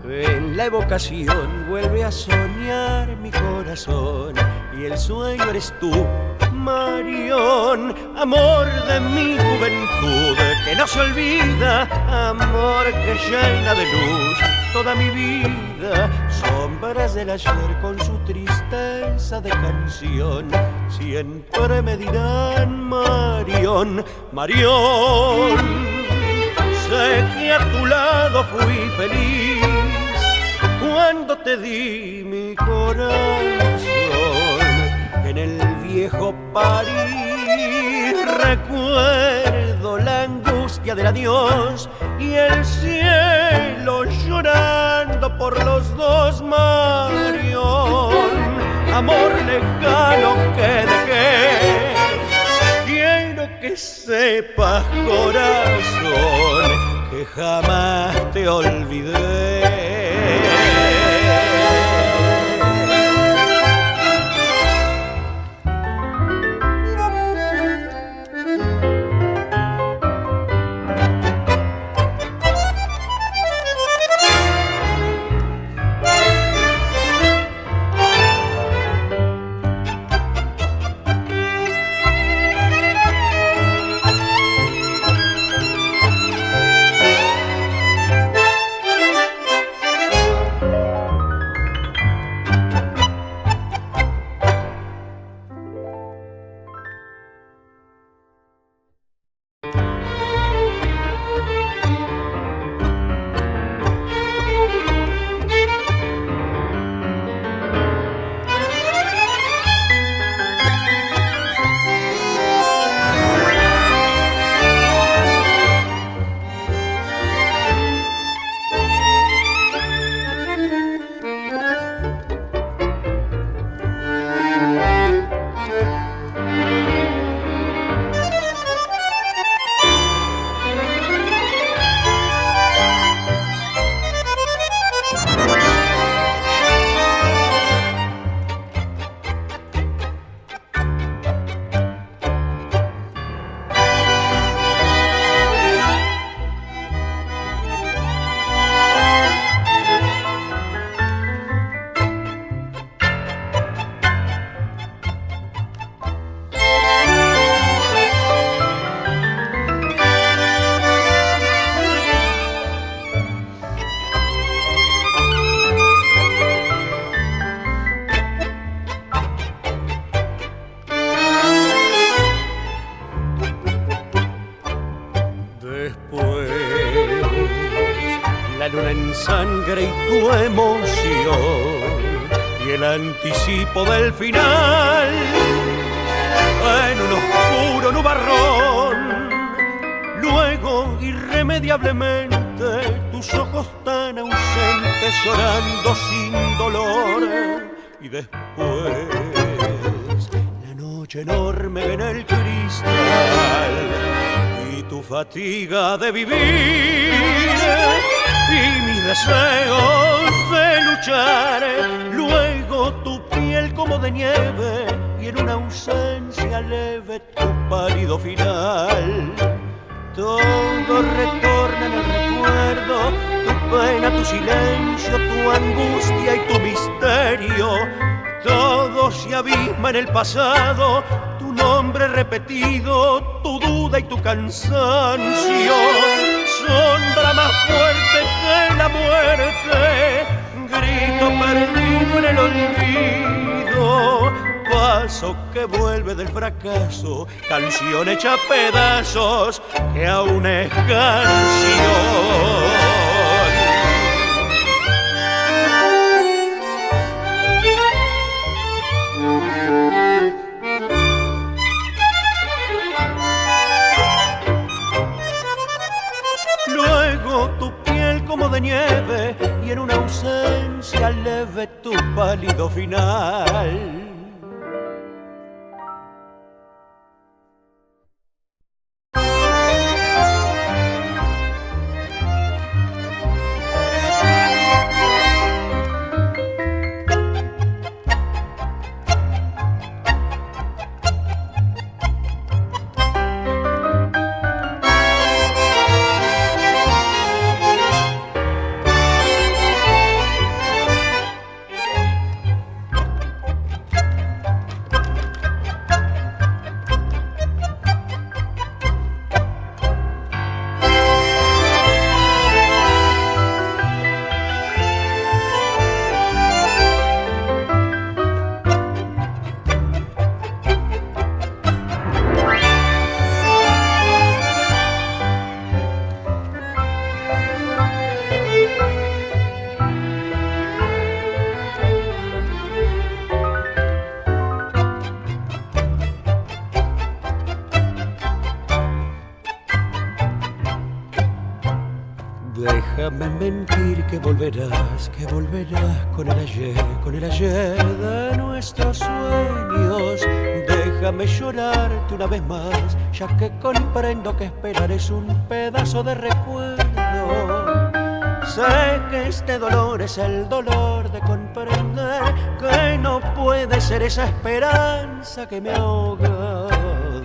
En la evocación vuelve a soñar mi corazón y el sueño eres tú, Marión, amor de mi juventud que no se olvida, amor que llena de luz toda mi vida, sombras del ayer con su tristeza de canción, siempre me dirán Marión, Marión, sé que a tu lado fui feliz cuando te di mi corazón en el viejo París. Recuerdo la angustia del adiós y el cielo llorando por los dos, Marión, amor lejano que dejé. Quiero que sepas, corazón, que jamás te olvidé. Anticipo del final en un oscuro nubarrón, luego irremediablemente tus ojos tan ausentes llorando sin dolor, y después la noche enorme en el cristal y tu fatiga de vivir y mis deseos de luchar, luego tu piel como de nieve y en una ausencia leve tu pálido final. Todo retorna en el recuerdo, tu pena, tu silencio, tu angustia y tu misterio. Todo se abisma en el pasado, tu nombre repetido, tu duda y tu cansancio. Sombra más fuerte que la muerte, grito perdido en el olvido, paso que vuelve del fracaso, canción hecha pedazos que aún es canción. Luego tu piel como de nieve y en una ausencia leve tu pálido final. que volverás con el ayer de nuestros sueños. Déjame llorarte una vez más, ya que comprendo que esperar es un pedazo de recuerdo. Sé que este dolor es el dolor de comprender que no puede ser esa esperanza que me ahoga.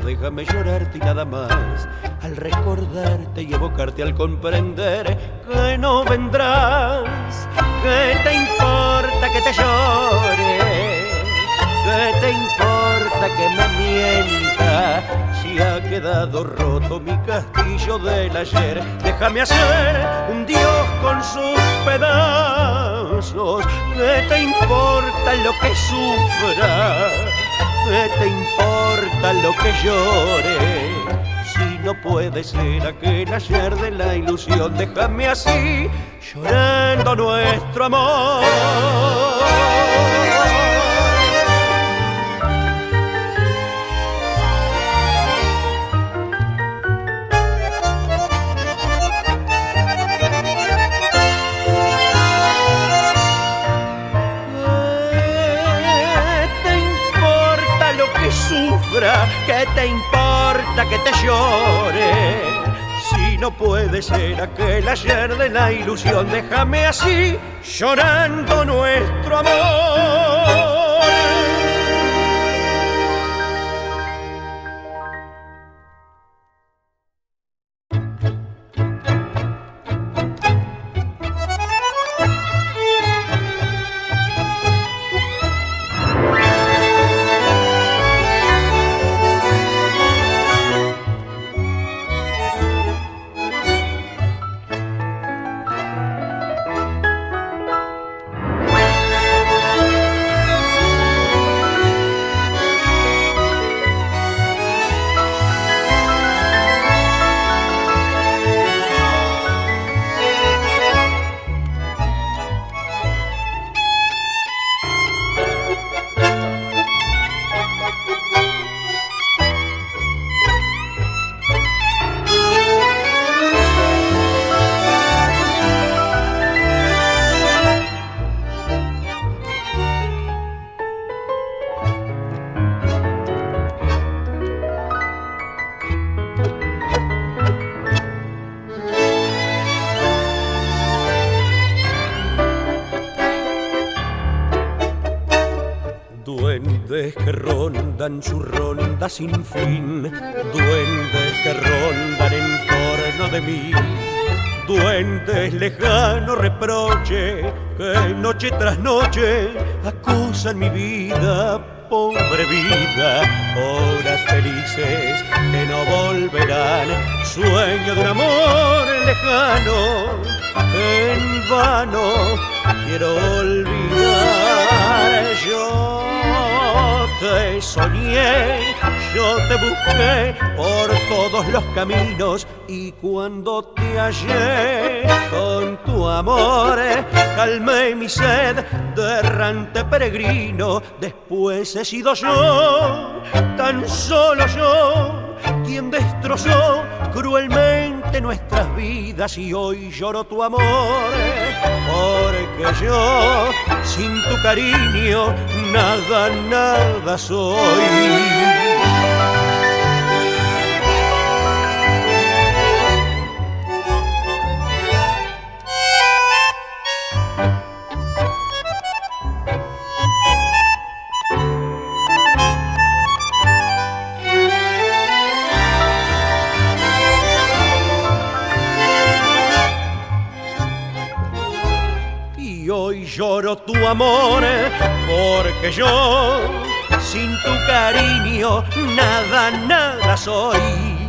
Déjame llorarte y nada más, al recordarte y evocarte, al comprender que no vendrás. ¿Qué te importa que te llore? ¿Qué te importa que me mienta? Si ha quedado roto mi castillo del ayer, déjame hacer un dios con sus pedazos. ¿Qué te importa lo que sufra? ¿Qué te importa lo que llore? Si no puede ser aquel ayer de la ilusión, déjame así, llorando nuestro amor. ¿Qué te importa que te llore? Si no puede ser aquel ayer de la ilusión, déjame así, llorando nuestro amor. Duendes que rondan su ronda sin fin, duendes que rondan en torno de mí, duendes lejano reproche que noche tras noche acusan mi vida, pobre vida. Horas felices que no volverán, sueño de un amor lejano que en vano quiero olvidar. Yo te soñé, yo te busqué por todos los caminos, y cuando te hallé con tu amor calmé mi sed de errante peregrino. Después he sido yo, tan solo yo, quien destrozó cruelmente nuestras vidas, y hoy lloro tu amor, porque yo sin tu cariño nada, nada soy. Lloro tu amor, porque yo sin tu cariño nada, nada soy.